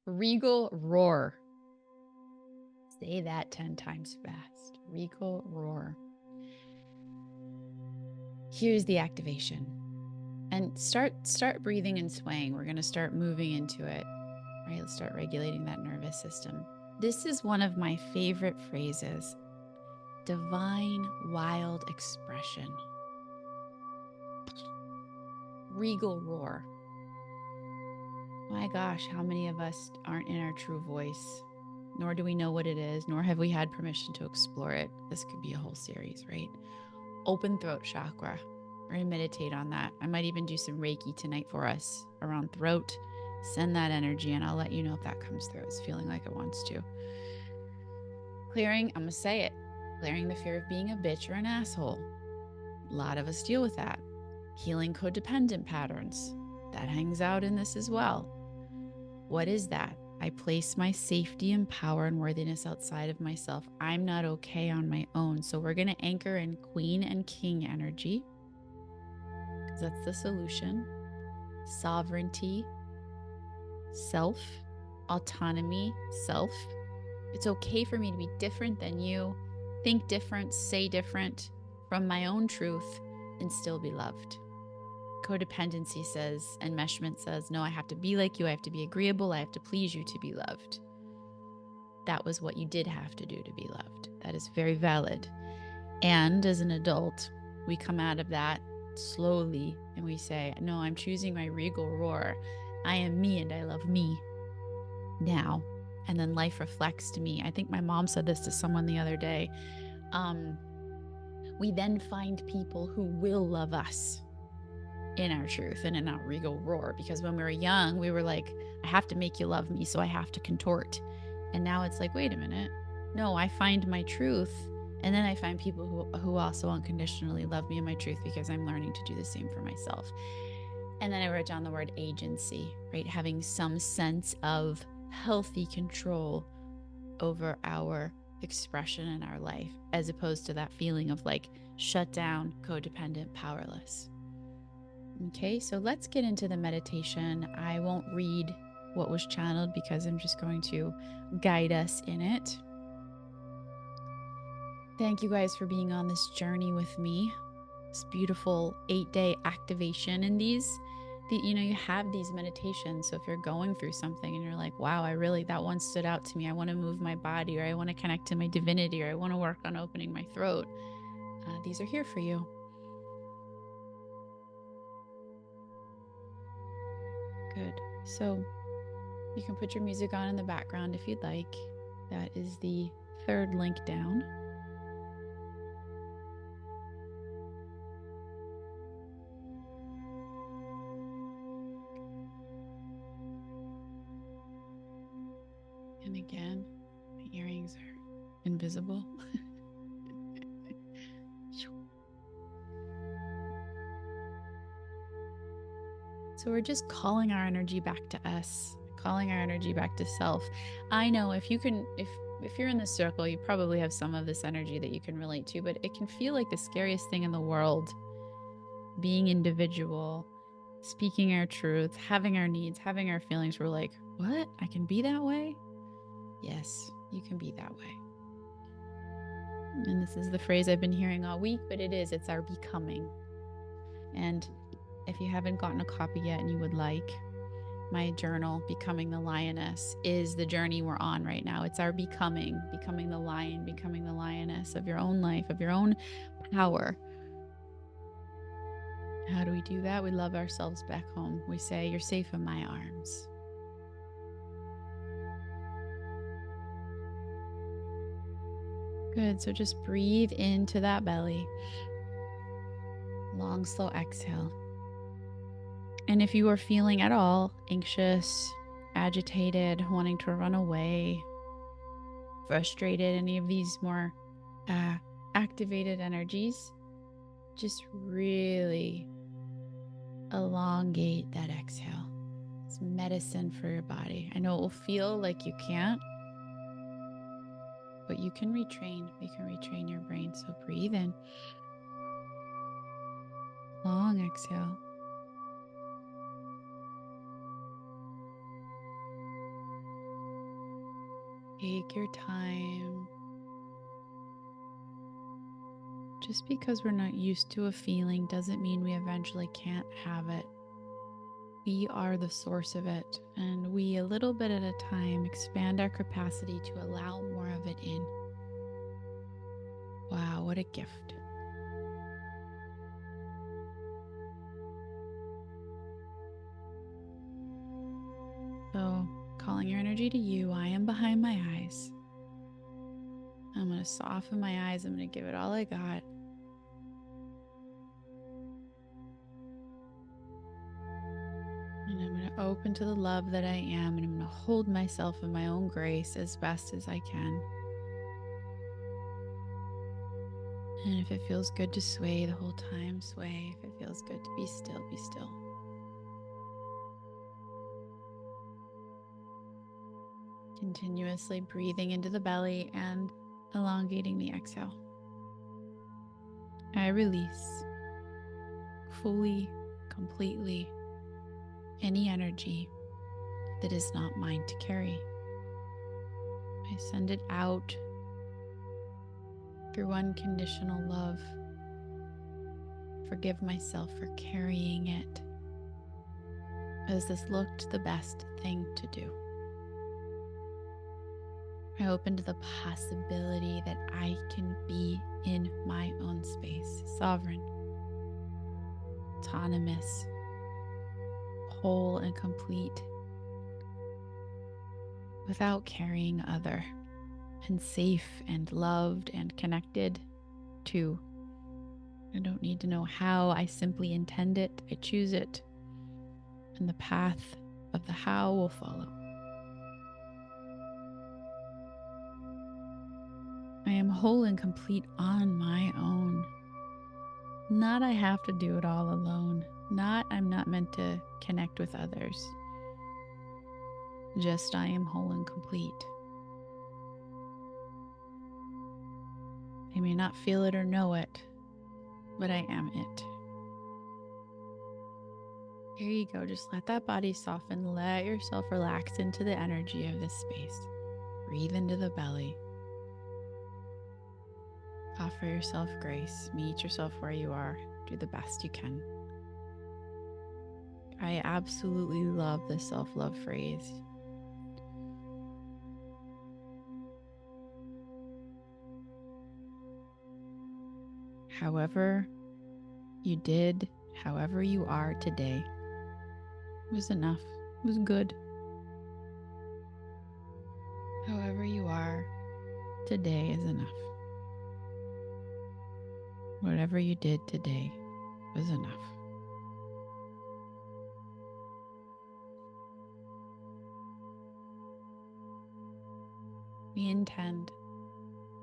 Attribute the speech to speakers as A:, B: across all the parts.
A: Regal roar. Say that 10 times fast. Regal roar. Here's the activation. And start breathing and swaying. We're going to start moving into it. All right, let's start regulating that nervous system. This is one of my favorite phrases. Divine wild expression. Regal roar. My gosh, how many of us aren't in our true voice? Nor do we know what it is, nor have we had permission to explore it. This could be a whole series, right? Open throat chakra. We're going to meditate on that. I might even do some Reiki tonight for us around throat. Send that energy and I'll let you know if that comes through. It's feeling like it wants to. Clearing, I'm going to say it, clearing the fear of being a bitch or an asshole. A lot of us deal with that. Healing codependent patterns. That hangs out in this as well. What is that? I place my safety and power and worthiness outside of myself. I'm not okay on my own. So we're going to anchor in Queen and King energy, because that's the solution. Sovereignty, self, autonomy, self. It's okay for me to be different than you, think different, say different from my own truth, and still be loved. Codependency says, enmeshment says, no, I have to be like you. I have to be agreeable. I have to please you to be loved. That was what you did have to do to be loved. That is very valid. And as an adult, we come out of that slowly and we say, no, I'm choosing my regal roar. I am me and I love me now. And then life reflects to me. I think my mom said this to someone the other day. We then find people who will love us in our truth and in our regal roar. Because when we were young, we were like, I have to make you love me, so I have to contort. And now it's like, wait a minute. No, I find my truth. And then I find people who also unconditionally love me in my truth, because I'm learning to do the same for myself. And then I wrote down the word agency, right? Having some sense of healthy control over our expression in our life, as opposed to that feeling of like shut down, codependent, powerless. Okay, so let's get into the meditation. I won't read what was channeled because I'm just going to guide us in it. Thank you guys for being on this journey with me. This beautiful 8-day activation. And you have these meditations. So if you're going through something and you're like, wow, that one stood out to me. I want to move my body, or I want to connect to my divinity, or I want to work on opening my throat. These are here for you. Good. So you can put your music on in the background if you'd like. That is the third link down. And again, my earrings are invisible. So we're just calling our energy back to us, calling our energy back to self. I know if you're in this circle, you probably have some of this energy that you can relate to, but it can feel like the scariest thing in the world, being individual, speaking our truth, having our needs, having our feelings. We're like, what? I can be that way? Yes, you can be that way. And this is the phrase I've been hearing all week, but it's our becoming. And if you haven't gotten a copy yet and you would like, my journal, Becoming the Lioness, is the journey we're on right now. It's our becoming the lion, becoming the lioness of your own life, of your own power. How do we do that? We love ourselves back home. We say, you're safe in my arms. Good. So just breathe into that belly. Long, slow exhale. And if you are feeling at all anxious, agitated, wanting to run away, frustrated, any of these more activated energies, just really elongate that exhale. It's medicine for your body. I know it will feel like you can't, but you can retrain. We can retrain your brain. So breathe in. Long exhale. Take your time. Just because we're not used to a feeling doesn't mean we eventually can't have it. We are the source of it, and we, a little bit at a time, expand our capacity to allow more of it in. Wow, what a gift. So, calling your energy to you, I am behind my eyes. I'm going to soften my eyes. I'm going to give it all I got. And I'm going to open to the love that I am, and I'm going to hold myself in my own grace as best as I can. And if it feels good to sway the whole time, sway. If it feels good to be still, be still. Continuously breathing into the belly and elongating the exhale. I release fully, completely any energy that is not mine to carry. I send it out through unconditional love. Forgive myself for carrying it, as this looked the best thing to do. I open to the possibility that I can be in my own space, sovereign, autonomous, whole and complete, without carrying other, and safe and loved and connected to. I don't need to know how, I simply intend it, I choose it, and the path of the how will follow. I am whole and complete on my own. Not I have to do it all alone. Not I'm not meant to connect with others. Just I am whole and complete. I may not feel it or know it, but I am it. Here you go. Just let that body soften. Let yourself relax into the energy of this space. Breathe into the belly. Offer yourself grace. Meet yourself where you are. Do the best you can. I absolutely love the self-love phrase. However you did, however you are today, was enough. It was good. However you are today is enough. Whatever you did today was enough. We intend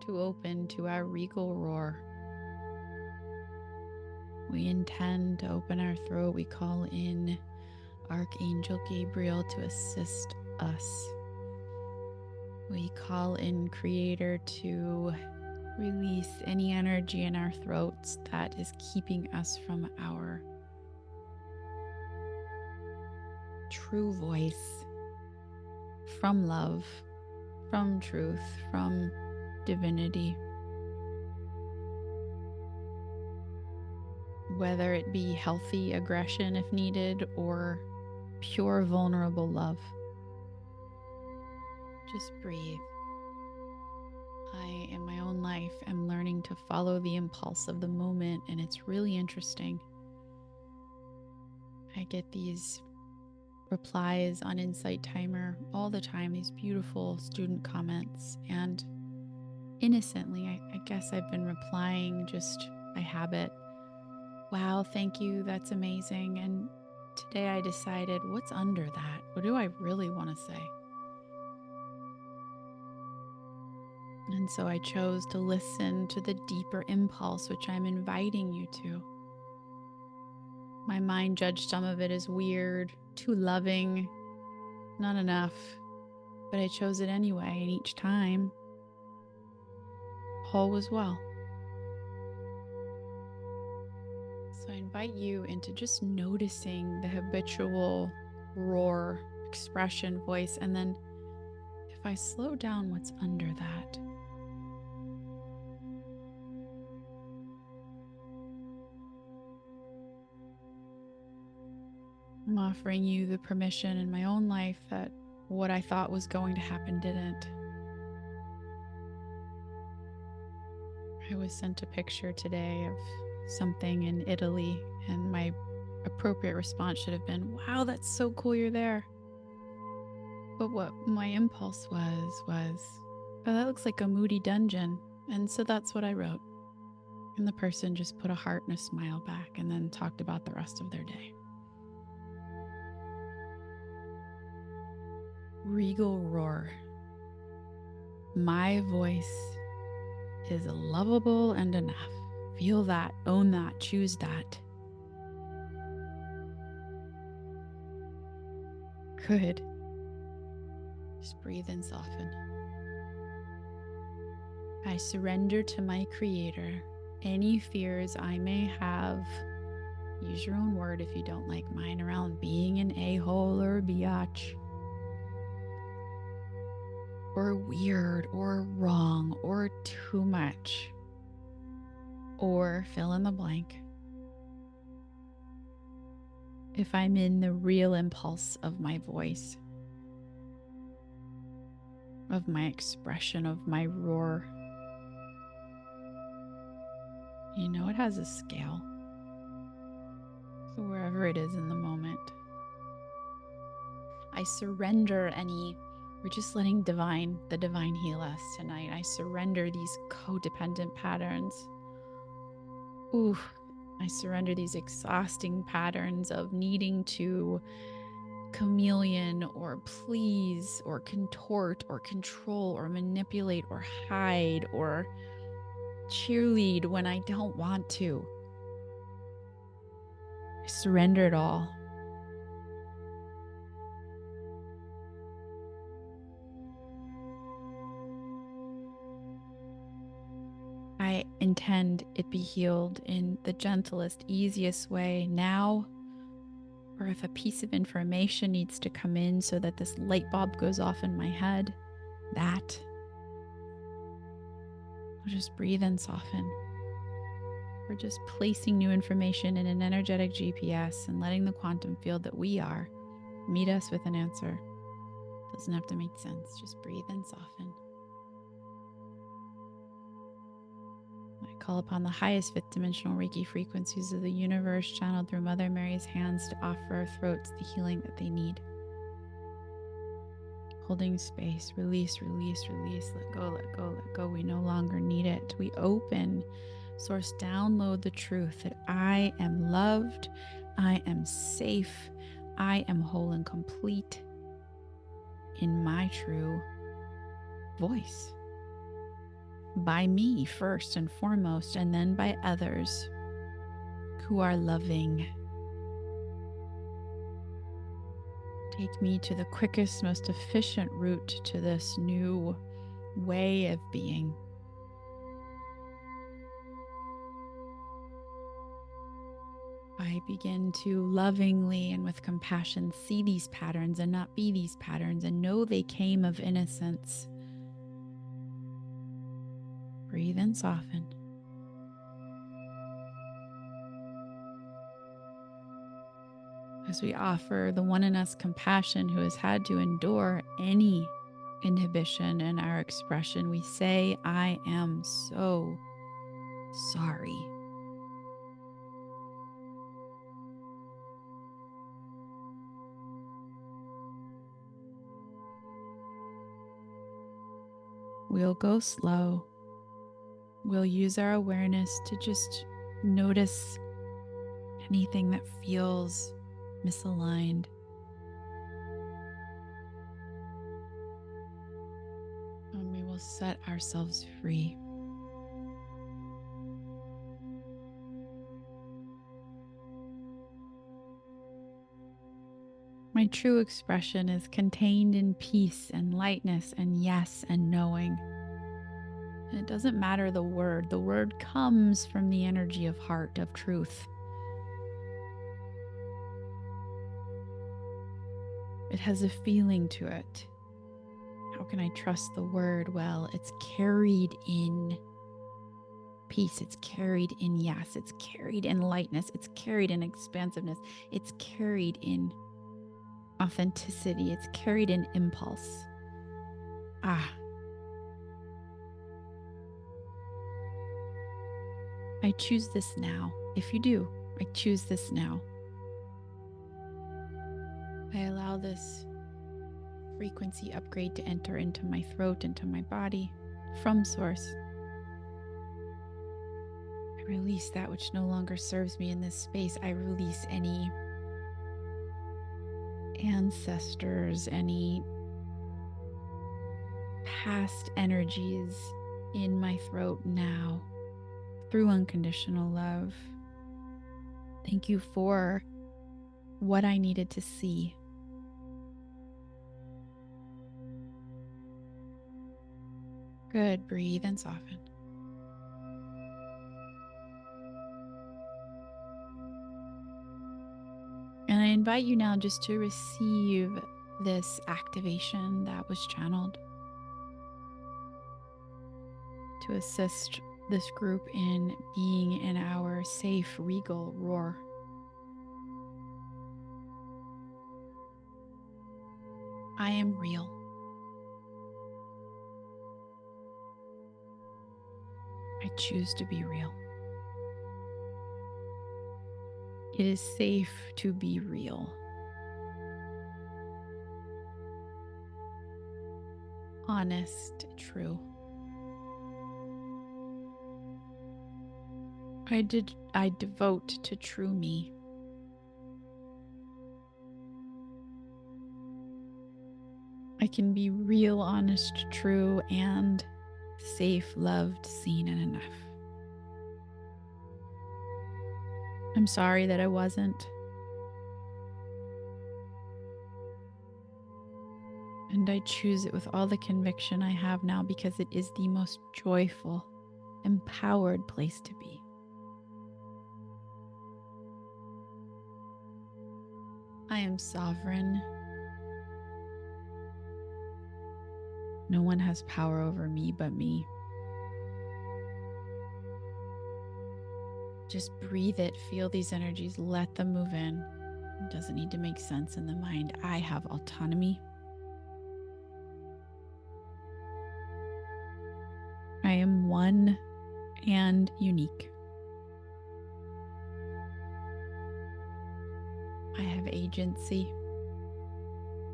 A: to open to our regal roar. We intend to open our throat. We call in Archangel Gabriel to assist us. We call in Creator to release any energy in our throats that is keeping us from our true voice, from love, from truth, from divinity. Whether it be healthy aggression if needed or pure vulnerable love. Just breathe. I, in my own life, am learning to follow the impulse of the moment, and it's really interesting. I get these replies on Insight Timer all the time, these beautiful student comments, and innocently, I guess I've been replying just by habit. Wow, thank you, that's amazing. And today I decided, what's under that? What do I really want to say? And so I chose to listen to the deeper impulse, which I'm inviting you to. My mind judged some of it as weird, too loving, not enough, but I chose it anyway, and each time, all was well. So I invite you into just noticing the habitual roar, expression, voice, and then if if I slow down what's under that, I'm offering you the permission in my own life that what I thought was going to happen didn't. I was sent a picture today of something in Italy, and my appropriate response should have been, wow, that's so cool you're there. But what my impulse was, oh, that looks like a moody dungeon. And so that's what I wrote. And the person just put a heart and a smile back and then talked about the rest of their day. Regal roar. My voice is lovable and enough. Feel that, own that, choose that. Good. Just breathe and soften. I surrender to my Creator any fears I may have. Use your own word if you don't like mine, around being an a-hole or a biatch, or weird, or wrong, or too much, or fill in the blank. If I'm in the real impulse of my voice, of my expression, of my roar, you know it has a scale. So wherever it is in the moment, I surrender any, we're just letting the divine heal us tonight. I surrender these codependent patterns. Ooh, I surrender these exhausting patterns of needing to chameleon or please or contort or control or manipulate or hide or cheerlead when I don't want to. I surrender it all. I intend it be healed in the gentlest, easiest way now, or if a piece of information needs to come in so that this light bulb goes off in my head, that. I'll just breathe and soften. We're just placing new information in an energetic GPS and letting the quantum field that we are meet us with an answer. Doesn't have to make sense. Just breathe and soften. I call upon the highest fifth dimensional Reiki frequencies of the universe channeled through Mother Mary's hands to offer our throats the healing that they need. Holding space, release, release, release, let go, let go, let go. We no longer need it. We open, Source, download the truth that I am loved, I am safe, I am whole and complete in my true voice. By me first and foremost, and then by others who are loving. Take me to the quickest, most efficient route to this new way of being. I begin to lovingly and with compassion see these patterns and not be these patterns, and know they came of innocence. Breathe and soften. As we offer the one in us compassion who has had to endure any inhibition in our expression, we say, I am so sorry. We'll go slow. We'll use our awareness to just notice anything that feels misaligned. And we will set ourselves free. My true expression is contained in peace and lightness and yes and knowing. And it doesn't matter the word comes from the energy of heart, of truth. It has a feeling to it. How can I trust the word? Well, it's carried in peace. It's carried in yes. It's carried in lightness. It's carried in expansiveness. It's carried in authenticity. It's carried in impulse. I choose this now. If you do, I choose this now. I allow this frequency upgrade to enter into my throat, into my body from source. I release that which no longer serves me in this space. I release any ancestors, any past energies in my throat now through unconditional love. Thank you for what I needed to see. Good. Breathe and soften. And I invite you now just to receive this activation that was channeled to assist this group in being in our safe, regal roar. I am real. I choose to be real. It is safe to be real. Honest, true. I devote to true me. I can be real, honest, true, and safe, loved, seen, and enough. I'm sorry that I wasn't. And I choose it with all the conviction I have now because it is the most joyful, empowered place to be. I am sovereign. No one has power over me but me. Just breathe it, feel these energies, let them move in. It doesn't need to make sense in the mind. I have autonomy. I am one and unique. I have agency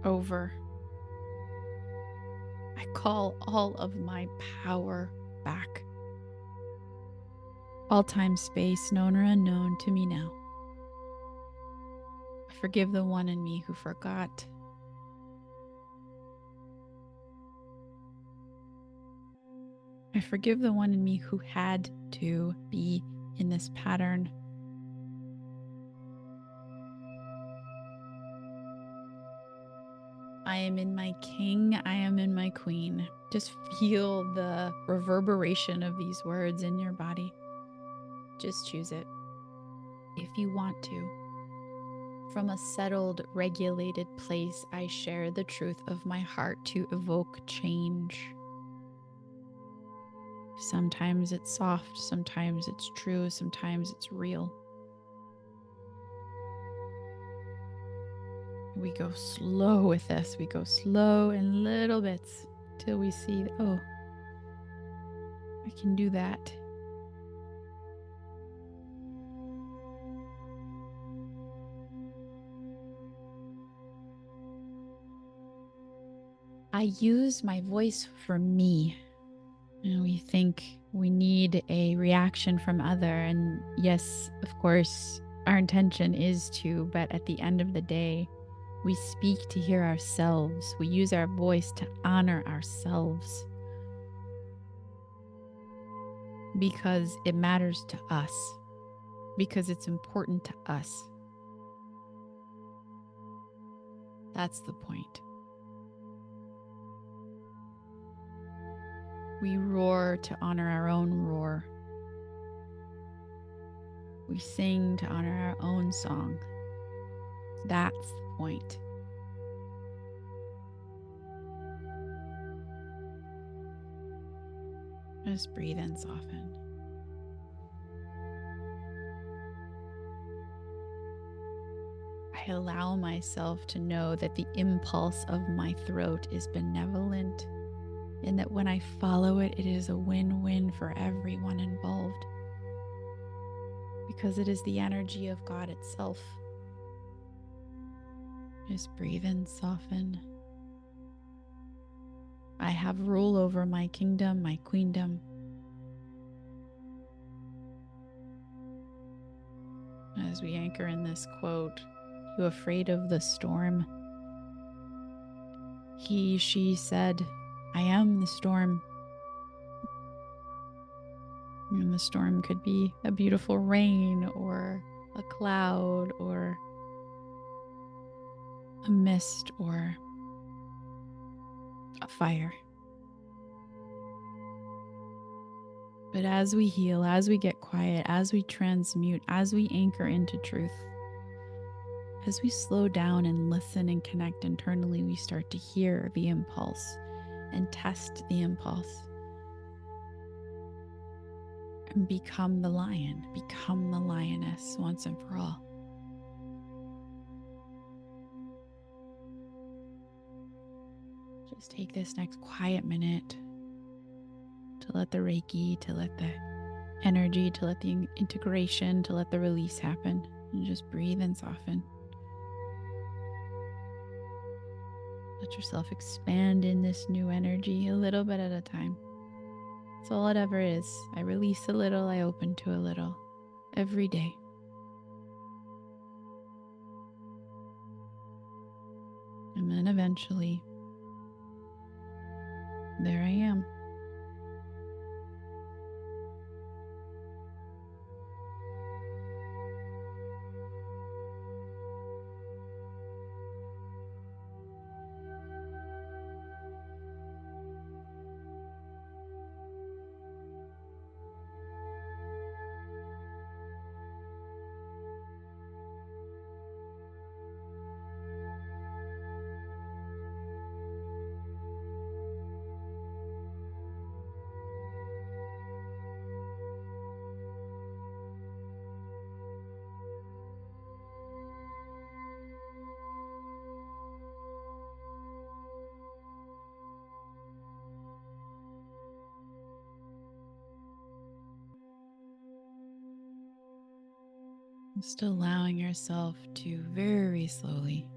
A: over. I call all of my power back. All time, space, known or unknown, to me now. I forgive the one in me who forgot. I forgive the one in me who had to be in this pattern. I am in my king, I am in my queen. Just feel the reverberation of these words in your body. Just choose it if you want to. From a settled, regulated place, I share the truth of my heart to evoke change. Sometimes it's soft, sometimes it's true, sometimes it's real. We go slow with this. We go slow in little bits till we see, oh, I can do that. I use my voice for me. And we think we need a reaction from other. And yes, of course, our intention is to, but at the end of the day, we speak to hear ourselves. We use our voice to honor ourselves because it matters to us, because it's important to us. That's the point. We roar to honor our own roar. We sing to honor our own song. That's the point. Just breathe and soften. I allow myself to know that the impulse of my throat is benevolent, and that when I follow it, it is a win-win for everyone involved, because it is the energy of God itself. Just breathe and soften. I have rule over my kingdom, my queendom. As we anchor in this quote, "You afraid of the storm?" He, she said, "I am the storm." And the storm could be a beautiful rain or a cloud or a mist or a fire. But as we heal, as we get quiet, as we transmute, as we anchor into truth, as we slow down and listen and connect internally, we start to hear the impulse and test the impulse and become the lion, become the lioness once and for all. Just take this next quiet minute to let the Reiki, to let the energy, to let the integration, to let the release happen, and just breathe and soften. Let yourself expand in this new energy a little bit at a time. That's all it ever is. I release a little, I open to a little every day. And then eventually, there I am. Just allowing yourself to very slowly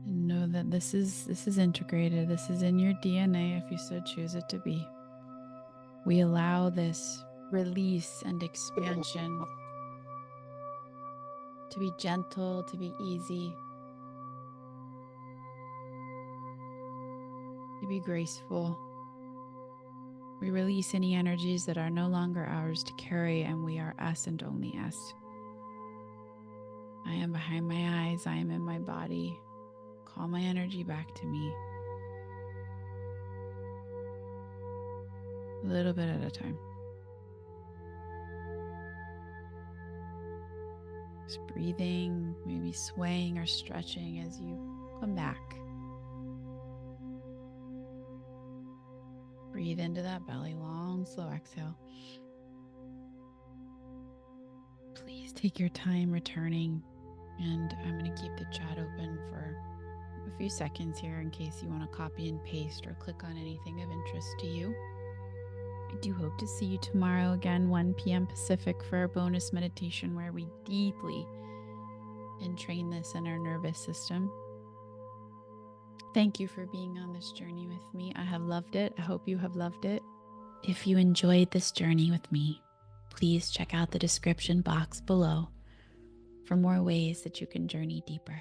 A: know that this is integrated. This is in your DNA if you so choose it to be. We allow this release and expansion to be gentle, to be easy, to be graceful. We release any energies that are no longer ours to carry, and we are us and only us. I am behind my eyes. I am in my body. Call my energy back to me. A little bit at a time. Just breathing, maybe swaying or stretching as you come back. Breathe into that belly, long, slow exhale. Please take your time returning, and I'm going to keep the chat open for a few seconds here in case you want to copy and paste or click on anything of interest to you. I do hope to see you tomorrow again, 1 p.m. Pacific, for our bonus meditation where we deeply entrain this in our nervous system. Thank you for being on this journey with me. I have loved it. I hope you have loved it. If you enjoyed this journey with me, please check out the description box below for more ways that you can journey deeper.